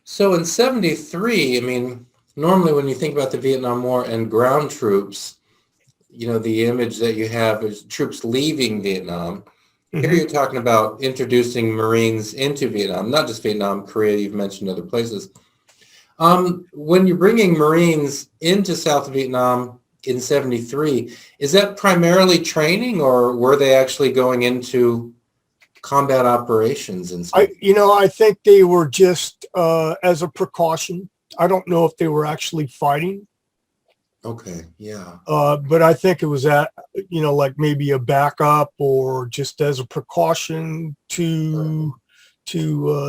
So in 73, I mean, normally when you think about the Vietnam War and ground troops, the image that you have is troops leaving Vietnam. Here Hmm. you're talking about introducing Marines into Vietnam, not just Vietnam, Korea, you've mentioned other places. When you're bringing Marines into South Vietnam in 73, is that primarily training or were they actually going into combat operations and stuff? I think they were just as a precaution. I don't know if they were actually fighting, Okay, yeah. but I think it was like maybe a backup or just as a precaution to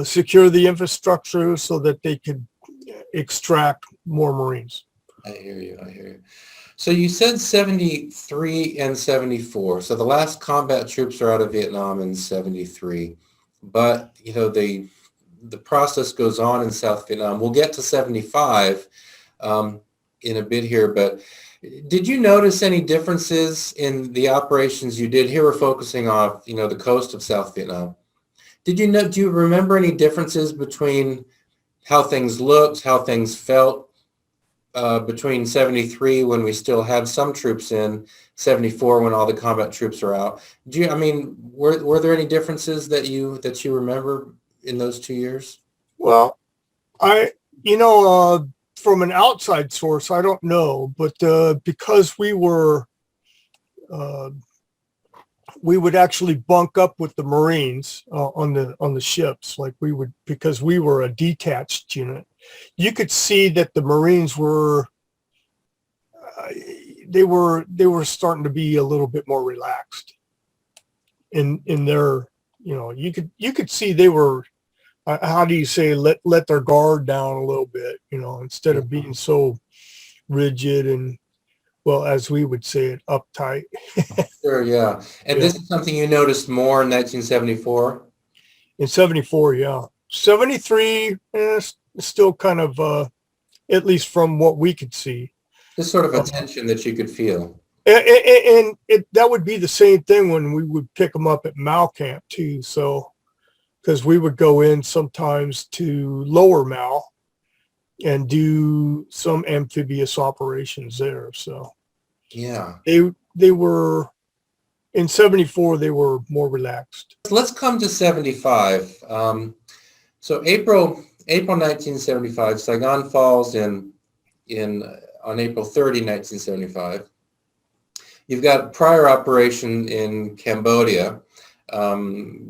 secure the infrastructure so that they could extract more Marines. I hear you. I hear you. So you said 73 and 74. So the last combat troops are out of Vietnam in 73. But, the process goes on in South Vietnam. We'll get to 75 in a bit here, but did you notice any differences in the operations you did? Here we're focusing on, the coast of South Vietnam. Do you remember any differences between how things looked, how things felt between 73 when we still had some troops in, 74 when all the combat troops are out? Were there any differences that you remember in those 2 years? Well, I, from an outside source, I don't know, but because uh, we would actually bunk up with the Marines on the ships, like because we were a detached unit. You could see that the Marines were uh, they were starting to be a little bit more relaxed in their, you could see they were how do you say, let their guard down a little bit, instead of being so rigid and, well, as we would say it, uptight. Sure, yeah. And Yeah. this is something you noticed more in 1974? In 74, yeah. 73, still kind of, at least from what we could see. This sort of a Uh, tension that you could feel. and that would be the same thing when we would pick them up at Mal Camp too. So, because we would go in sometimes to Lower Mal and do some amphibious operations there. So Yeah. they were in 74, they were more relaxed. Let's come to 75. So April 1975, Saigon falls in on April 30, 1975. You've got prior operation in Cambodia,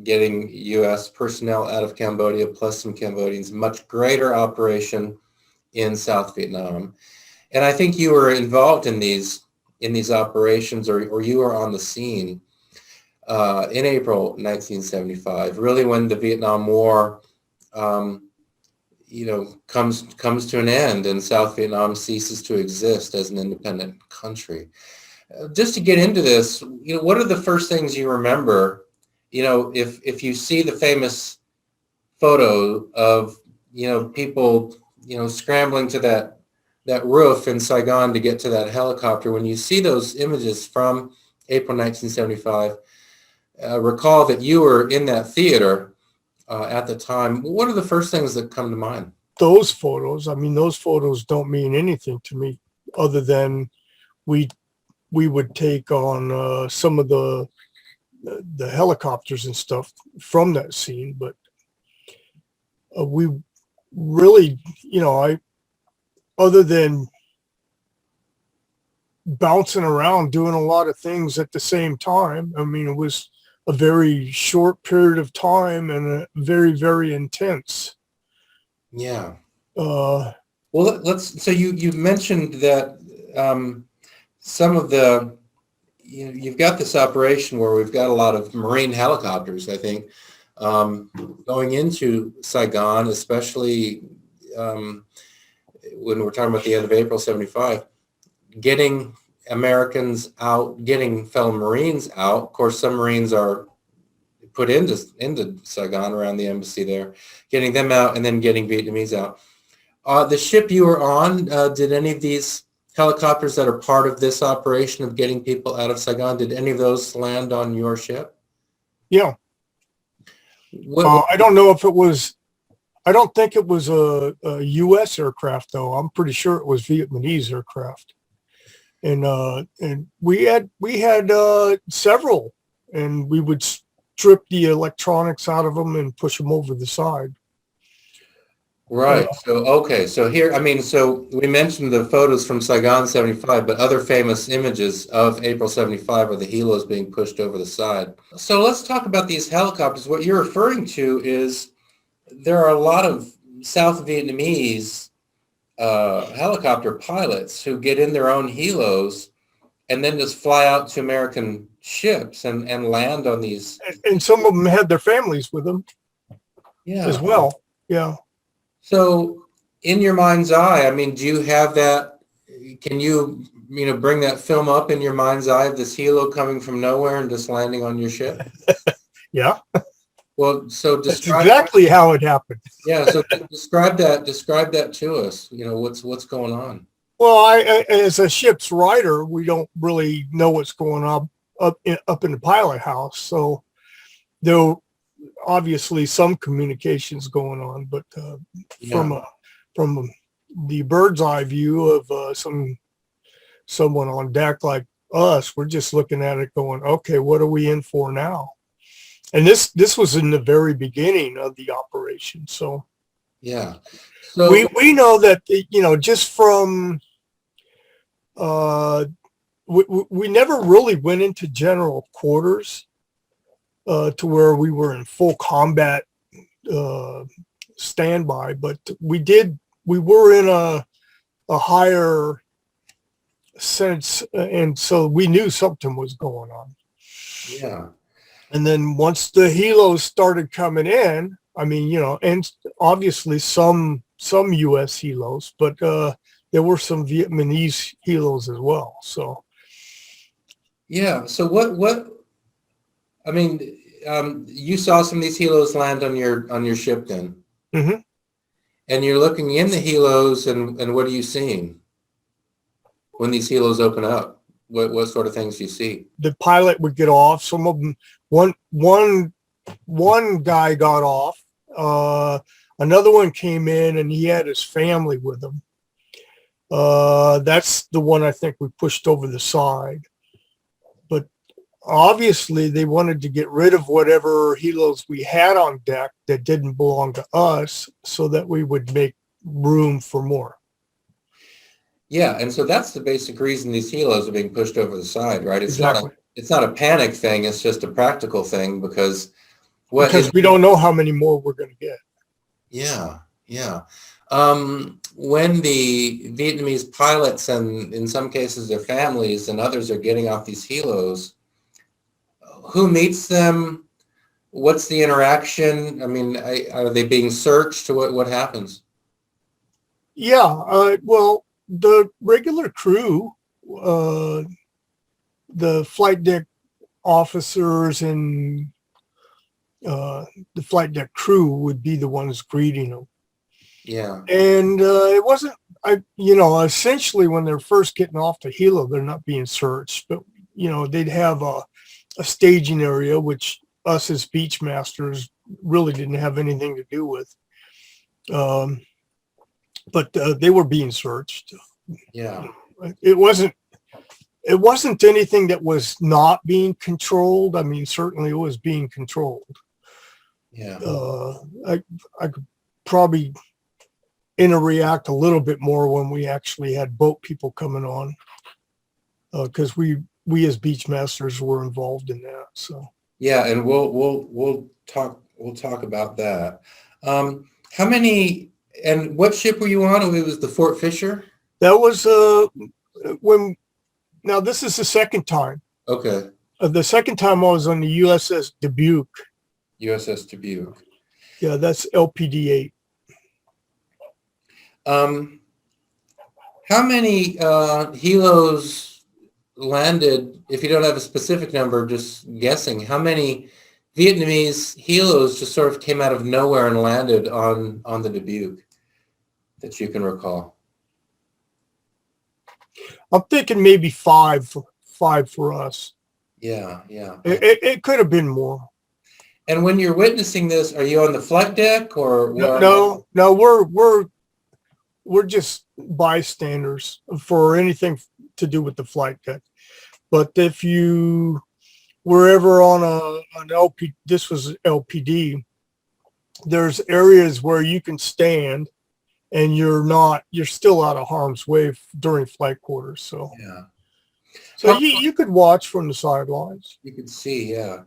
getting U.S. personnel out of Cambodia plus some Cambodians, much greater operation in South Vietnam. And I think you were involved in these operations, or you were on the scene in April 1975, really when the Vietnam War, comes to an end and South Vietnam ceases to exist as an independent country. Just to get into this, what are the first things you remember? If you see the famous photo of, people, scrambling to that roof in Saigon to get to that helicopter, when you see those images from April 1975, recall that you were in that theater at the time. What are the first things that come to mind? Those photos don't mean anything to me other than we would take on some of the helicopters and stuff from that scene, but we really, I other than bouncing around doing a lot of things at the same time. I mean, it was a very short period of time and very, very intense. Yeah. Uh, Well, so you mentioned that some of the, you've got this operation where we've got a lot of Marine helicopters, I think, going into Saigon, especially when we're talking about the end of April 75, getting Americans out, getting fellow Marines out. Of course, some Marines are put into Saigon around the embassy there, getting them out and then getting Vietnamese out. The ship you were on, did any of these helicopters that are part of this operation of getting people out of Saigon, did any of those land on your ship? yeah. What, I don't know if it was, I don't think it was a U.S. aircraft, though. I'm pretty sure it was Vietnamese aircraft. And we had several, and we would strip the electronics out of them and push them over the side. Right. So here, I mean, so we mentioned the photos from Saigon 75, but other famous images of April 75 are the helos being pushed over the side. So let's talk about these helicopters. What you're referring to is there are a lot of South Vietnamese helicopter pilots who get in their own helos and then just fly out to American ships and land on these. And some of them had their families with them as well. Yeah. So in your mind's eye, I mean, do you have that? Can you bring that film up in your mind's eye of this helo coming from nowhere and just landing on your ship? Yeah. Well, so that's exactly how it happened. Yeah. So describe that to us. What's going on? Well, I as a ship's rider, we don't really know what's going on up in the pilot house. So there obviously some communications going on, but from the bird's eye view of someone on deck like us, we're just looking at it going, okay, what are we in for now? And this was in the very beginning of the operation. So yeah, so we know that, just from we never really went into general quarters to where we were in full combat standby, but we were in a higher sense, and so we knew something was going on. Yeah. And then once the helos started coming in, I mean, and obviously some U.S. helos, but there were some Vietnamese helos as well. So yeah. So what? I mean, you saw some of these helos land on your ship then, mm-hmm. And you're looking in the helos, and what are you seeing when these helos open up? What sort of things do you see? The pilot would get off. Some of them, one guy got off. Another one came in, and he had his family with him. That's the one I think we pushed over the side. But obviously, they wanted to get rid of whatever helos we had on deck that didn't belong to us, so that we would make room for more. Yeah, and so that's the basic reason these helos are being pushed over the side, right? It's exactly. It's not a panic thing. It's just a practical thing because we don't know how many more we're going to get. Yeah, yeah. When the Vietnamese pilots and in some cases their families and others are getting off these helos, who meets them? What's the interaction? I mean, are they being searched? What happens? Yeah, well, the regular crew, the flight deck officers and the flight deck crew would be the ones greeting them. Yeah. And it wasn't, essentially when they're first getting off the helo, they're not being searched, but, they'd have a staging area, which us as beach masters really didn't have anything to do with. But they were being searched. Yeah. It wasn't anything that was not being controlled. I mean, certainly it was being controlled. Yeah. I could probably interact a little bit more when we actually had boat people coming on, because we as beach masters were involved in that. So yeah, and we'll talk about that. How many and what ship were you on? It was the Fort Fisher? That was now this is the second time. Okay. The second time I was on the USS Dubuque. USS Dubuque. Yeah, that's LPD-8. How many helos landed, if you don't have a specific number, just guessing, how many Vietnamese helos just sort of came out of nowhere and landed on the Dubuque that you can recall? I'm thinking maybe five for us. Yeah, yeah. It could have been more. And when you're witnessing this, are you on the flight deck or where? No, we're just bystanders for anything to do with the flight deck. But if you were ever on an LP, this was LPD, there's areas where you can stand and you're still out of harm's way during flight quarters. So, Yeah. so you could watch from the sidelines. You could see, yeah.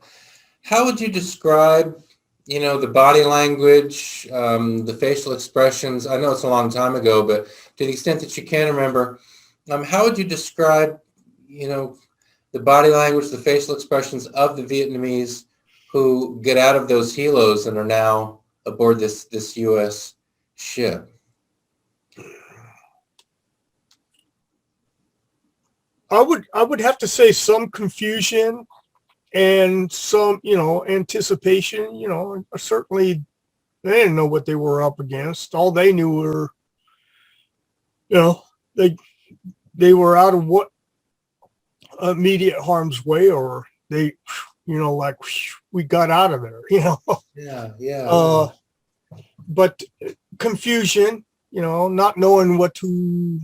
How would you describe, the body language, the facial expressions? I know it's a long time ago, but to the extent that you can remember, how would you describe, the body language, the facial expressions of the Vietnamese who get out of those helos and are now aboard this U.S. ship? I would have to say some confusion and some, anticipation. Certainly they didn't know what they were up against. All they knew were, they were out of what immediate harm's way, or they, like we got out of there, Yeah. But confusion, not knowing what to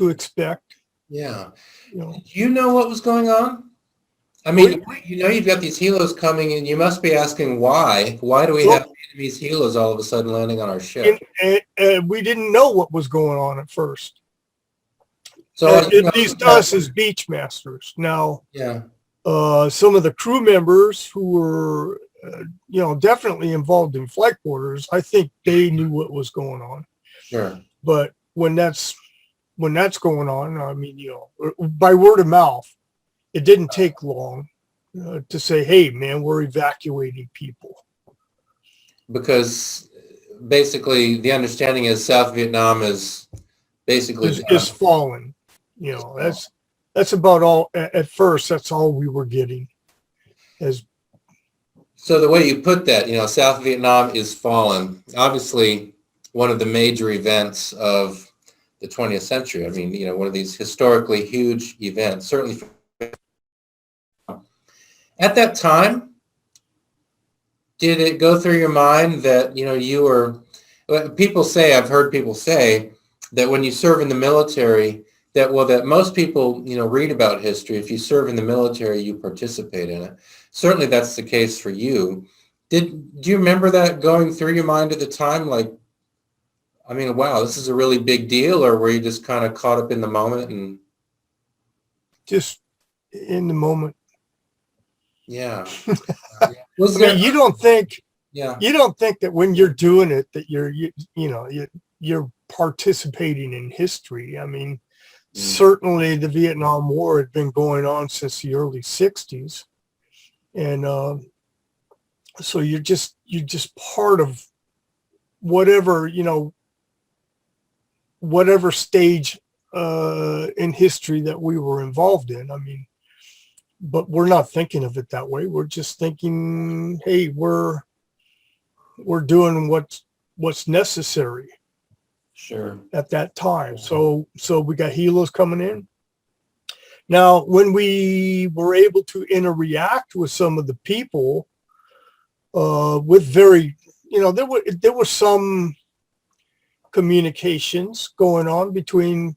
expect. Yeah. Do you know what was going on? I mean, you've got these helos coming and you must be asking why. Why do we have Vietnamese helos all of a sudden landing on our ship? And we didn't know what was going on at first. So at least us as beach masters. Now, yeah. Some of the crew members who were, definitely involved in flight quarters, I think they knew what was going on. Sure. But when that's going on, I mean, by word of mouth, it didn't take long to say, "Hey, man, we're evacuating people." Because basically, the understanding is South Vietnam is basically is fallen. That's about all. At first, that's all we were getting. So the way you put that, South Vietnam is fallen. Obviously, one of the major events of the 20th century. I mean, one of these historically huge events. Certainly, at that time, did it go through your mind that you were? I've heard people say that when you serve in the military, that most people read about history. If you serve in the military, you participate in it. Certainly, that's the case for you. Do you remember that going through your mind at the time? Like, I mean, wow, this is a really big deal, or were you just kind of caught up in the moment and just in the moment? Yeah. You don't think Yeah. You don't think that when you're doing it that you're participating in history. I mean, certainly the Vietnam War had been going on since the early 60s. And so you're just part of whatever, whatever stage in history that we were involved in. I mean, but we're not thinking of it that way. We're just thinking, hey, we're doing what's necessary. Sure. At that time. So we got helos coming in. Now, when we were able to interact with some of the people, with very, there were some communications going on between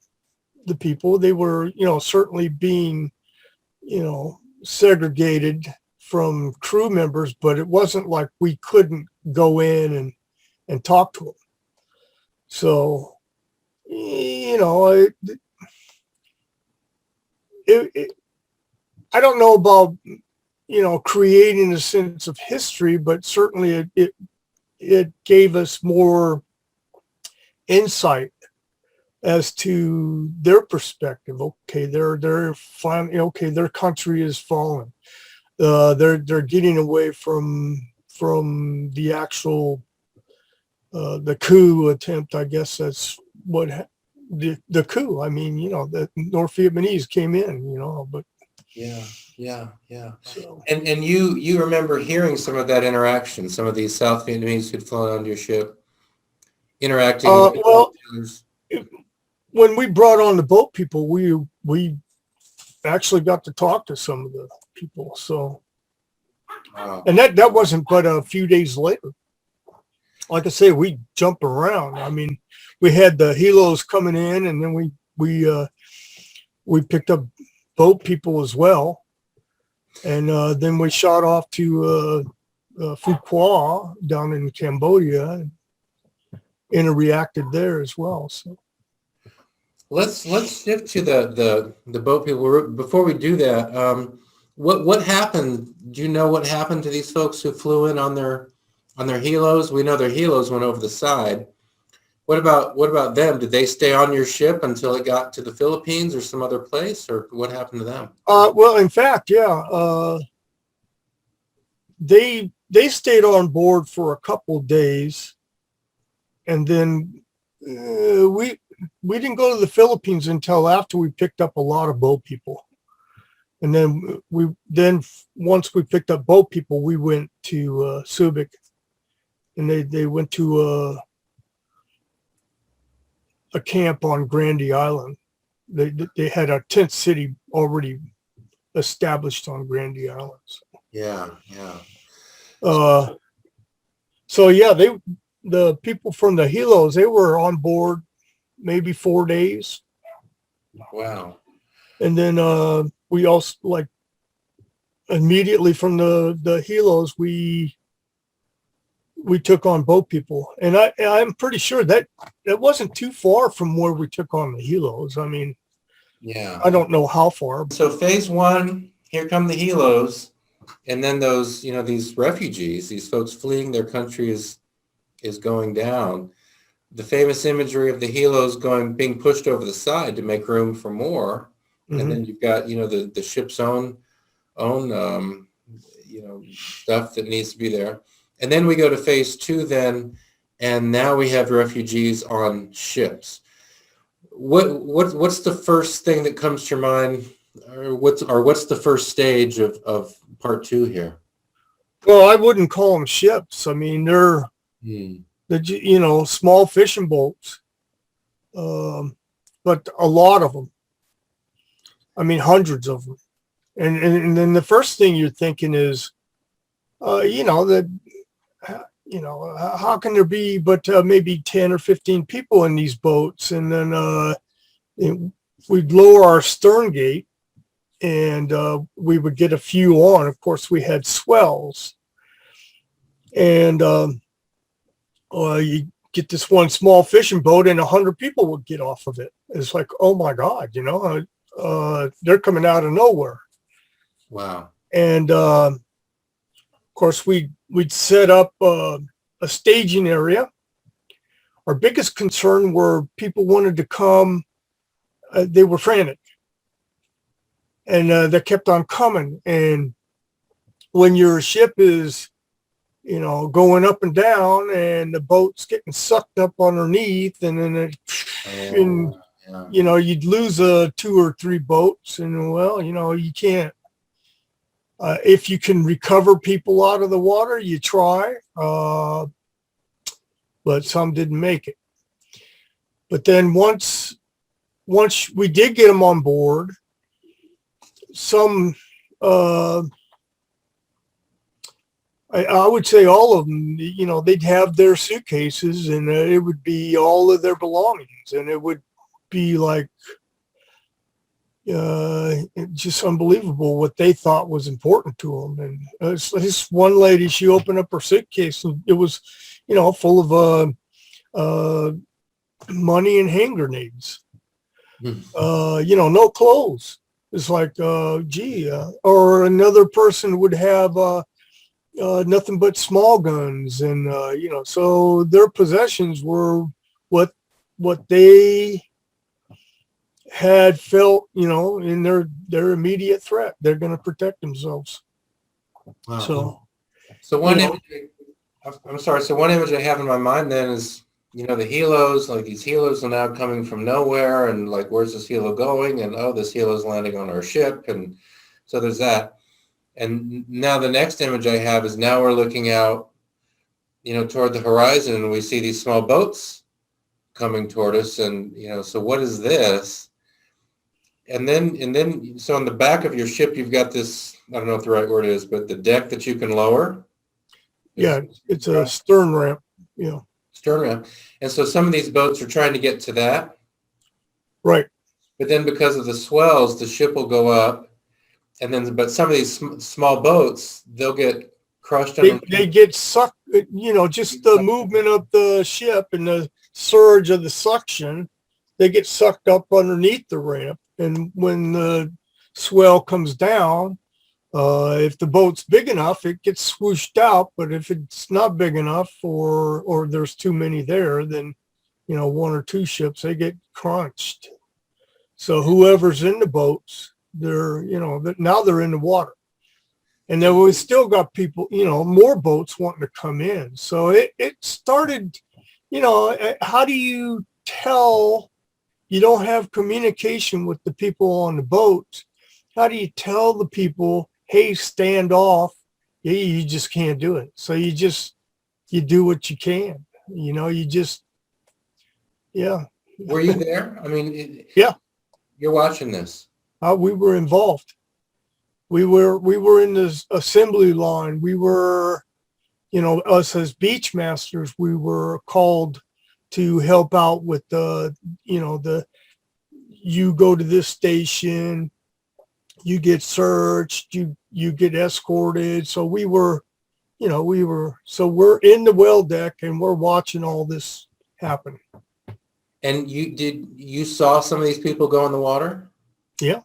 the people. They were, certainly being, segregated from crew members, but it wasn't like we couldn't go in and talk to them. So, I don't know about, creating a sense of history, but certainly it gave us more insight as to their perspective. Okay, they're finally, okay, their country is fallen. They're getting away from the actual the coup attempt. I guess that's what the coup. I mean, the North Vietnamese came in, but yeah. So, And you remember hearing some of that interaction, some of these South Vietnamese who'd flown onto your ship interacting with others? When we brought on the boat people, we actually got to talk to some of the people. So Wow. And that wasn't but a few days later. Like I say, we jumped around. I mean, we had the helos coming in, and then we picked up boat people as well, and then we shot off to Phu Quoc down in Cambodia, and interreacted there as well. So Let's shift to the boat people. Before we do that, what happened? Do you know what happened to these folks who flew in on their helos? We know their helos went over the side. What about them? Did they stay on your ship until it got to the Philippines or some other place, or what happened to them? well, in fact, yeah, they stayed on board for a couple of days, and then we didn't go to the Philippines until after we picked up a lot of boat people. And then once we picked up boat people, we went to Subic, and they went to a camp on Grandy Island. They had a tent city already established on Grandy Island. Yeah. So yeah, the people from the helos, they were on board maybe 4 days. Wow. And then we also, like, immediately from the helos, we took on boat people. And I'm pretty sure that wasn't too far from where we took on the helos. I mean, Yeah. I don't know how far. So phase one, here come the helos, and then those, these refugees, these folks fleeing their country is going down. The famous imagery of the helos being pushed over the side to make room for more. Mm-hmm. And then you've got, the ship's own stuff that needs to be there. And then we go to phase two then, and now we have refugees on ships. What's the first thing that comes to your mind, or what's the first stage of part two here? Well, I wouldn't call them ships. I mean, they're small fishing boats, but a lot of them. I mean, hundreds of them. And then the first thing you're thinking is, how can there be but maybe 10 or 15 people in these boats? And then we'd lower our stern gate, and we would get a few on. Of course, we had swells. And you get this one small fishing boat, and 100 people would get off of it. It's like, oh my God, they're coming out of nowhere. Wow. And of course, we'd set up a staging area. Our biggest concern were people wanted to come. They were frantic, and they kept on coming. And when your ship is, going up and down, and the boat's getting sucked up underneath, and then you'd lose 2 or 3 boats, and well, you can't. If you can recover people out of the water, you try, but some didn't make it. But then once we did get them on board, some, I would say all of them, they'd have their suitcases, and it would be all of their belongings, and it would be like, just unbelievable what they thought was important to them. And this one lady, she opened up her suitcase, and it was, full of money and hand grenades. No clothes. It's like, or another person would have nothing but small guns, and so their possessions were what they had felt, in their immediate threat. They're going to protect themselves. Wow. So one image, I'm sorry. So one image I have in my mind then is, the helos, like these helos are now coming from nowhere, and like, where's this helo going? And this helo's landing on our ship. And so there's that. And now the next image I have is, now we're looking out, toward the horizon, and we see these small boats coming toward us. And, so what is this? so on the back of your ship, you've got this, I don't know what the right word is, but the deck that you can lower. Yeah, it's a stern ramp, Stern ramp. And so some of these boats are trying to get to that. Right. But then because of the swells, the ship will go up. And then, but some of these small boats, they'll get crushed. They get sucked, just the movement of the ship and the surge of the suction, they get sucked up underneath the ramp. And when the swell comes down, if the boat's big enough, it gets swooshed out. But if it's not big enough or there's too many there, then, one or two ships, they get crunched. So whoever's in the boats, now they're in the water. And then we still got people, more boats wanting to come in. So it started, how do you tell you don't have communication with the people on the boat? How do you tell the people, hey, stand off? Yeah, you just can't do it. So you do what you can, yeah. Were you there? I mean, yeah. You're watching this. We were involved. We were in the assembly line. We were, us as beach masters, we were called to help out with you go to this station, you get searched, you get escorted. So we're in the well deck and we're watching all this happen. And you saw some of these people go in the water? Yeah.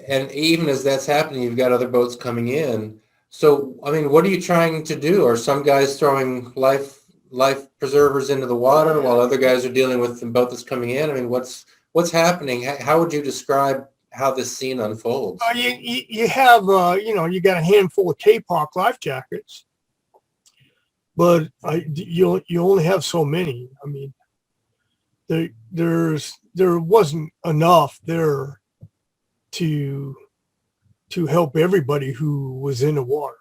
And even as that's happening, you've got other boats coming in. So, I mean, what are you trying to do? Are some guys throwing life preservers into the water while other guys are dealing with the boat that's coming in? I mean, what's happening? How would you describe how this scene unfolds? You have, you got a handful of K-Pop life jackets, but you only have so many. I mean, there wasn't enough there to help everybody who was in the water.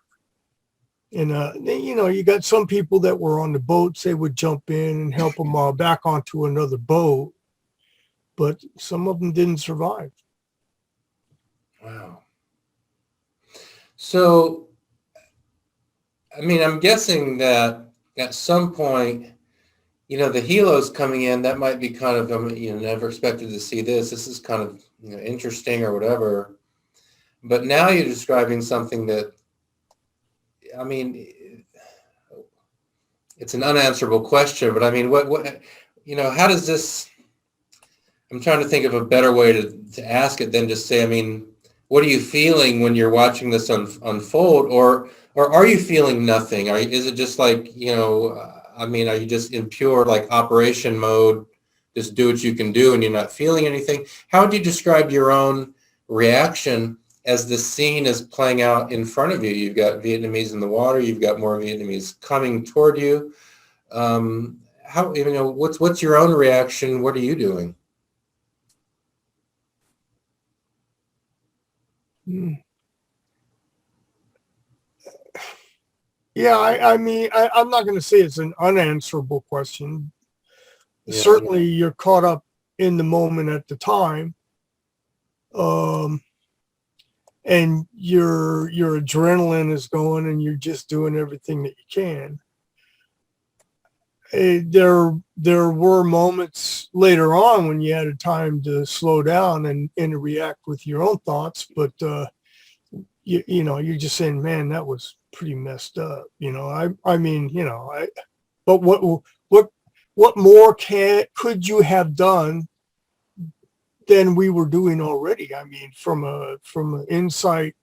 And, you got some people that were on the boats, they would jump in and help them back onto another boat, but some of them didn't survive. Wow. So, I mean, I'm guessing that at some point, the helos coming in, that might be kind of, never expected to see this. This is kind of, interesting or whatever. But now you're describing something that, I mean, it's an unanswerable question, but I mean, what how does this, I'm trying to think of a better way to ask it than just say, I mean, what are you feeling when you're watching this unfold, or are you feeling nothing? Is it just like, I mean, are you just in pure like operation mode, just do what you can do and you're not feeling anything? How would you describe your own reaction as the scene is playing out in front of you? You've got Vietnamese in the water, you've got more Vietnamese coming toward you. What's your own reaction? What are you doing? Yeah, I mean, I'm not going to say it's an unanswerable question. Yeah. Certainly, you're caught up in the moment at the time, and your adrenaline is going, and you're just doing everything that you can. There were moments later on when you had a time to slow down and react with your own thoughts, but you're just saying, man, that was pretty messed up. I mean, but what more could you have done than we were doing already? I mean, from an insight,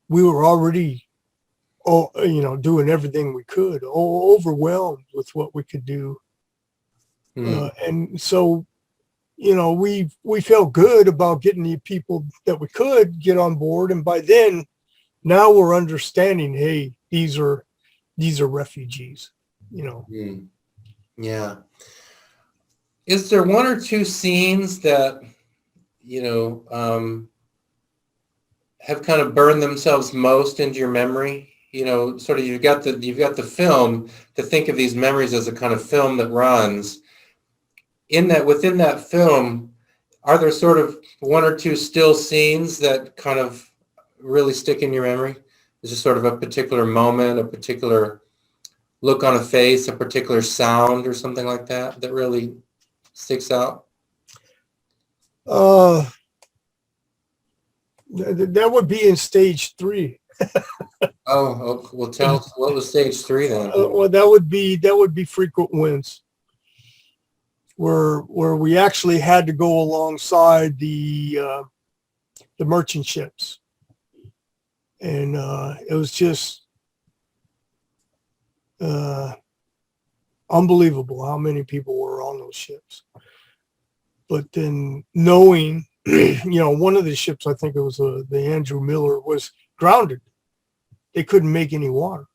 we were already, doing everything we could, overwhelmed with what we could do. And so, we felt good about getting the people that we could get on board. And by then, now we're understanding, hey, these are refugees, Yeah. Is there one or two scenes that, have kind of burned themselves most into your memory? Sort of you've got the film to think of these memories as a kind of film that runs. Within that film, Are there sort of one or two still scenes that kind of really stick in your memory? Is there sort of a particular moment, a particular look on a face, a particular sound or something like that that really sticks out? That would be in stage 3. Oh, well, tell us, what was stage 3 then? Well, that would be frequent winds, where we actually had to go alongside the merchant ships, and it was just unbelievable how many people were on those ships. But then knowing, one of the ships, I think it was the Andrew Miller, was grounded. They couldn't make any water.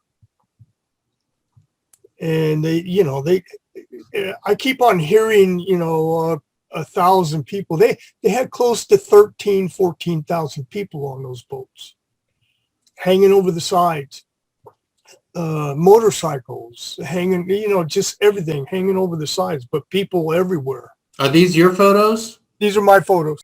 And I keep on hearing, 1,000 people. They had close to 14,000 people on those boats, hanging over the sides, motorcycles hanging, just everything hanging over the sides, but people everywhere. Are these your photos? These are my photos.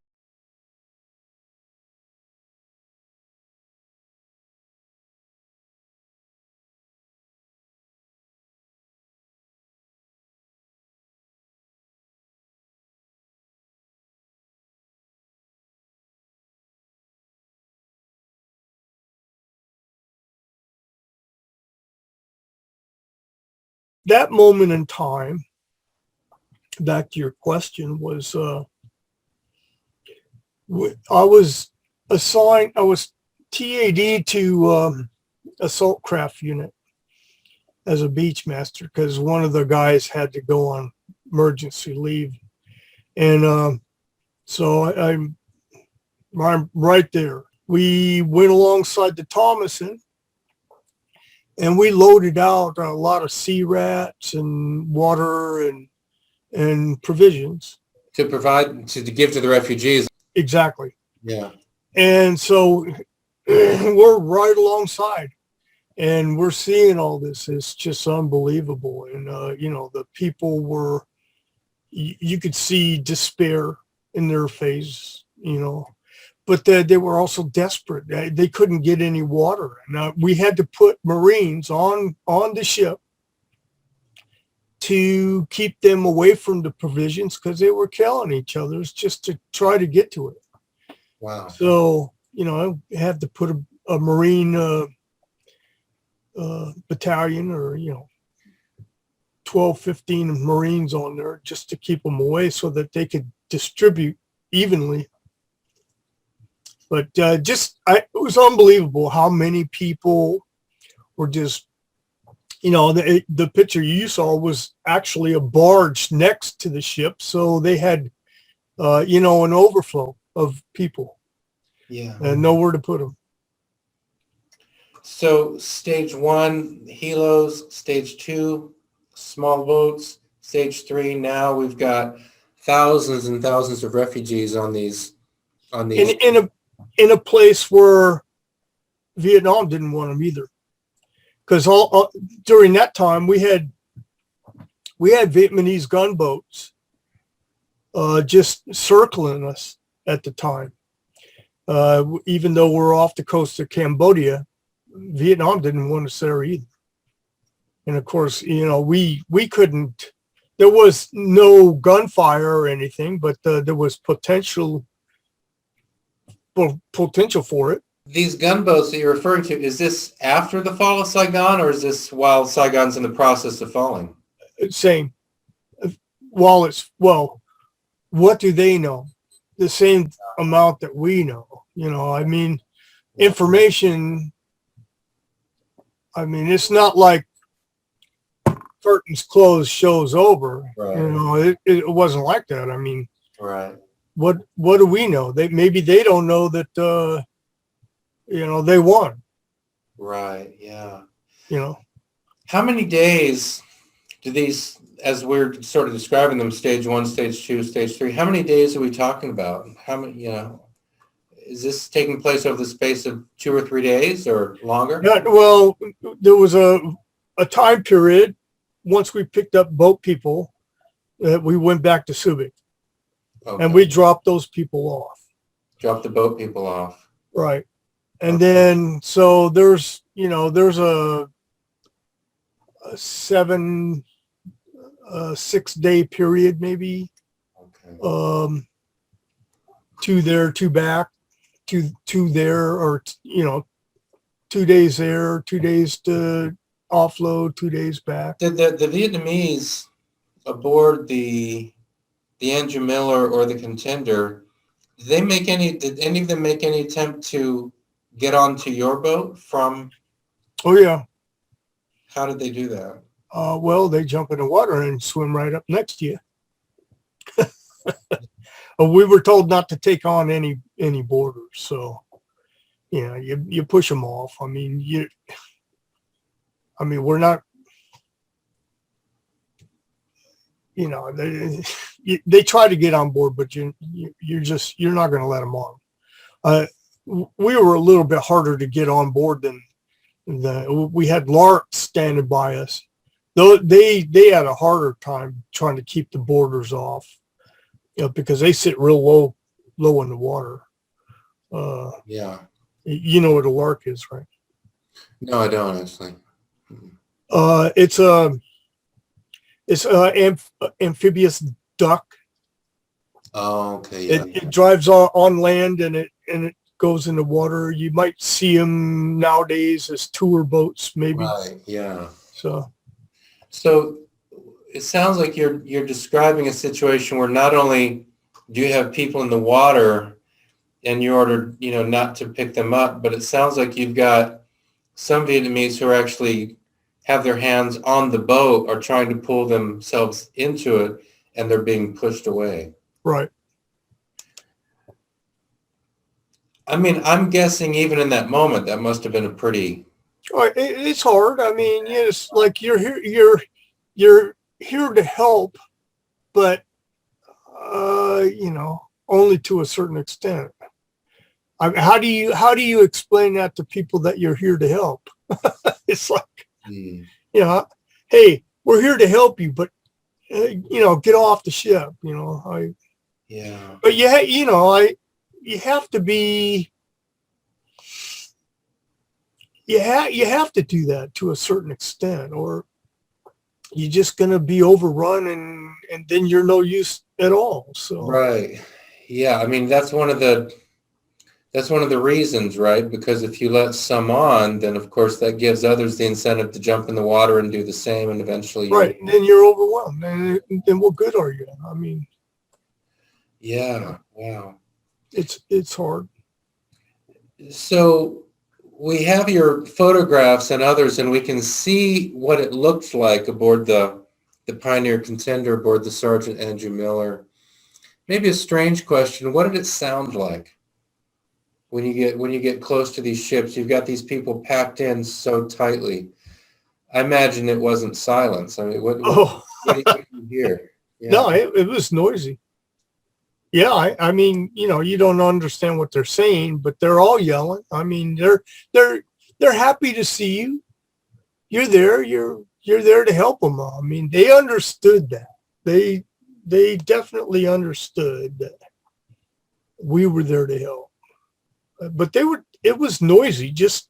That moment in time, back to your question, was I was TAD to assault craft unit as a beach master, because one of the guys had to go on emergency leave, and so I'm right there. We went alongside the Thomason, and we loaded out a lot of sea rats and water and provisions To provide, to give to the refugees. Exactly. Yeah. And so we're right alongside, and we're seeing all this. It's just unbelievable. And, the people were, you could see despair in their face, but they were also desperate. They couldn't get any water. And we had to put Marines on the ship to keep them away from the provisions, because they were killing each other just to try to get to it. Wow. So, I had to put a Marine battalion, or, 12, 15 Marines on there just to keep them away so that they could distribute evenly. But it was unbelievable how many people were just, the picture you saw was actually a barge next to the ship. So they had, an overflow of people. Yeah. And nowhere to put them. So stage 1, helos, stage 2, small boats, stage 3. Now we've got thousands and thousands of refugees on these. In a place where Vietnam didn't want them either, because during that time we had Vietnamese gunboats just circling us at the time. Even though we're off the coast of Cambodia, Vietnam didn't want us there either. And of course, we couldn't. There was no gunfire or anything, but there was potential for it. These gunboats that you're referring to, is this after the fall of Saigon, or is this while Saigon's in the process of falling? Same. What do they know? The same amount that we know. Information. It's not like curtains closed, show's over. Right. It wasn't like that. Right. What do we know? Maybe they don't know that they won. Right. Yeah. How many days do these, as we're sort of describing them, stage 1, stage 2, stage 3, how many days are we talking about? How many, is this taking place over the space of 2 or 3 days or longer? Well, there was a time period once we picked up boat people that we went back to Subic. Okay. and we dropped those people off. Drop the boat people off. Right. And Okay. then, so there's a 6-day period, maybe, Okay. 2 there, 2 back, two there, or 2 days there, 2 days to offload, 2 days back. Did the Vietnamese aboard the Andrew Miller or the Contender, did any of them make any attempt to get onto your boat from? Oh yeah. How did they do that? Well, they jump in the water and swim right up next to you. We were told not to take on any borders, so you push them off. I mean, we're not, they try to get on board, but you're not going to let them on. We were a little bit harder to get on board than we had Larks standing by us. Though they had a harder time trying to keep the borders off, because they sit real low in the water. Yeah. You know what a lark is, right? No, I don't actually. It's amphibious duck. Oh, okay. Yeah. It drives on land and it goes in the water. You might see them nowadays as tour boats, maybe. Right. Yeah. So it sounds like you're describing a situation where not only do you have people in the water and you ordered, not to pick them up, but it sounds like you've got some Vietnamese who are actually have their hands on the boat or trying to pull themselves into it, and they're being pushed away. Right. I mean, I'm guessing even in that moment, that must have been a pretty. It's hard. I mean, it's like you're here to help, but only to a certain extent. I mean, how do you explain that to people that you're here to help? It's like, hey, we're here to help you, but get off the ship. Yeah. But you have to be. You have to do that to a certain extent, or you're just going to be overrun, and then you're no use at all. So Right. Yeah. I mean, that's one of the reasons, right? Because if you let some on, then of course that gives others the incentive to jump in the water and do the same, and eventually right, and then you're overwhelmed, and then what good are you? I mean, yeah. Wow. It's hard. So we have your photographs and others, and we can see what it looked like aboard the Pioneer Contender, aboard the Sergeant Andrew Miller. Maybe a strange question. What did it sound like when you get close to these ships? You've got these people packed in so tightly. I imagine it wasn't silence. I mean, what did you hear? Yeah. No, it was noisy. Yeah, I mean, you don't understand what they're saying, but they're all yelling. I mean, they're happy to see you. You're there. You're there to help them. I mean, they understood that. They definitely understood that we were there to help. But it was noisy. Just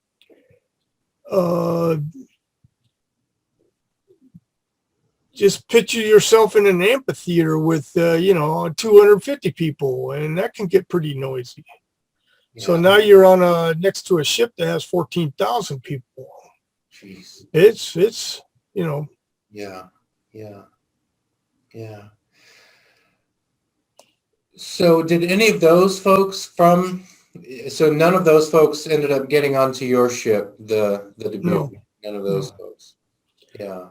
picture yourself in an amphitheater with 250 people, and that can get pretty noisy. Yeah. So now you're on next to a ship that has 14,000 people. Jeez. It's Yeah. So did any of those folks so none of those folks ended up getting onto your ship, the Dubuque? No. None of those folks. Yeah.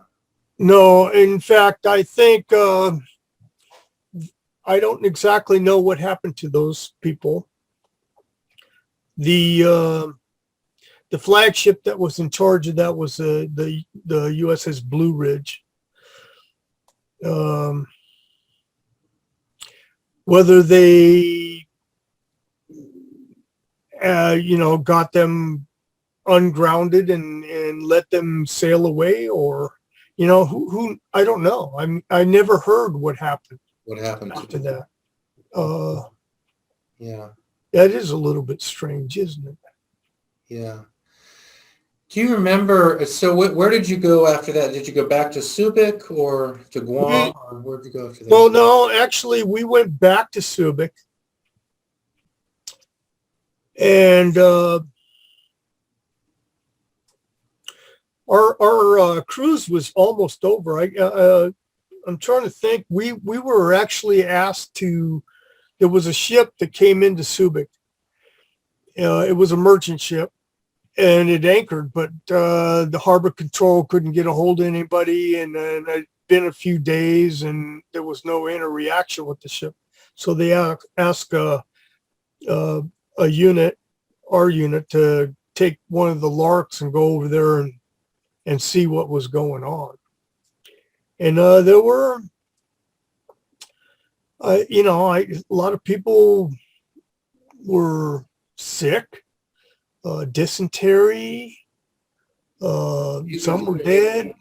No, in fact, I think I don't exactly know what happened to those people. The flagship that was in charge of that was the USS Blue Ridge. Whether they got them ungrounded and let them sail away, or who I don't know. I never heard what happened. What happened after that? Yeah. That is a little bit strange, isn't it? Yeah. Do you remember, so where did you go after that? Did you go back to Subic or to Guam, or where did you go after that? Well, no, actually, we went back to Subic, and our cruise was almost over. I'm trying to think. We were actually asked to. There was a ship that came into Subic. It was a merchant ship, and it anchored, but the harbor control couldn't get a hold of anybody, and then it'd been a few days, and there was no interaction with the ship. So they asked a unit, our unit, to take one of the Larks and go over there and see what was going on. And there were, a lot of people were sick, dysentery. Some were dead.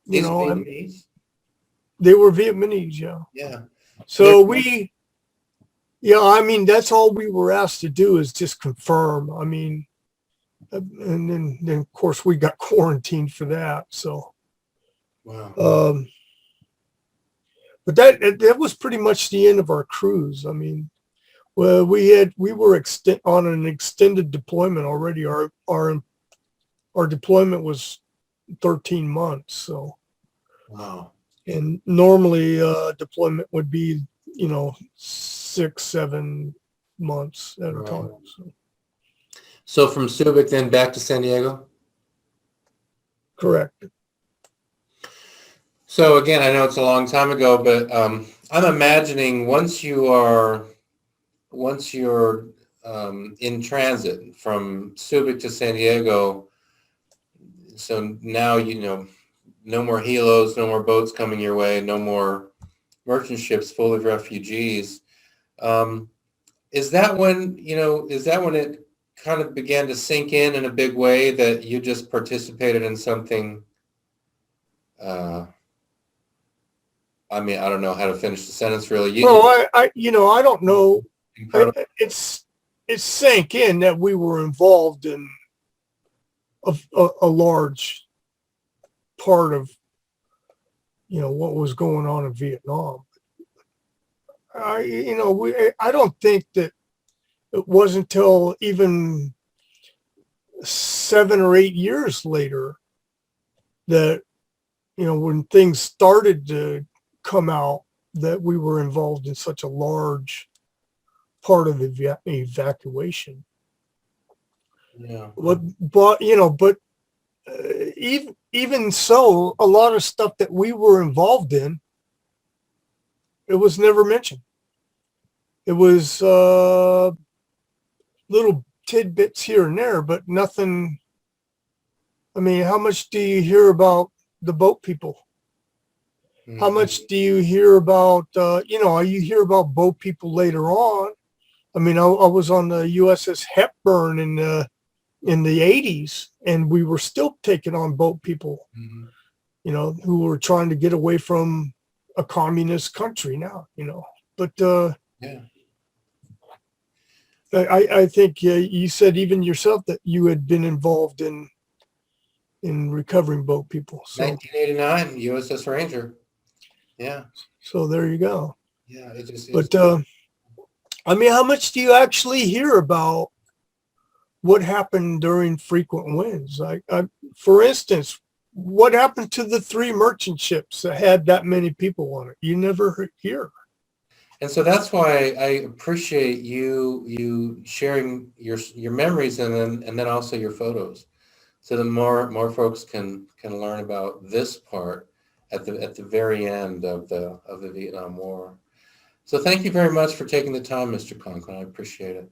These Vietnamese? They were Vietnamese, yeah. Yeah. So that's all we were asked to do is just confirm. And then of course we got quarantined for that. So, wow. But that was pretty much the end of our cruise. Well, we were on an extended deployment already. Our deployment was 13 months. So, wow. And normally deployment would be, 6-7 months at a time. So from Subic then back to San Diego? Correct. So again, I know it's a long time ago, but I'm imagining once you're in transit from Subic to San Diego, so now no more helos, no more boats coming your way, no more merchant ships full of refugees. Is that when it kind of began to sink in a big way that you just participated in something? I don't know how to finish the sentence really. I don't know. It sank in that we were involved in a large part of, what was going on in Vietnam. I don't think that it wasn't until even 7 or 8 years later that, when things started to come out, that we were involved in such a large part of the evacuation. Yeah. But even so, a lot of stuff that we were involved in, it was never mentioned. It was little tidbits here and there, but nothing. How much do you hear about the boat people? Mm-hmm. How much do you hear about, you hear about boat people later on. I was on the USS Hepburn in the 80s, and we were still taking on boat people, mm-hmm. Who were trying to get away from a communist country now, but yeah. I think you said even yourself that you had been involved in recovering boat people. So 1989 USS Ranger. Yeah. So there you go. Yeah. But how much do you actually hear about what happened during frequent winds? For instance, what happened to the 3 merchant ships that had that many people on it? You never hear. And so that's why I appreciate you sharing your memories and then also your photos, so that more folks can learn about this part at the very end of the Vietnam War. So thank you very much for taking the time, Mr. Conklin. I appreciate it.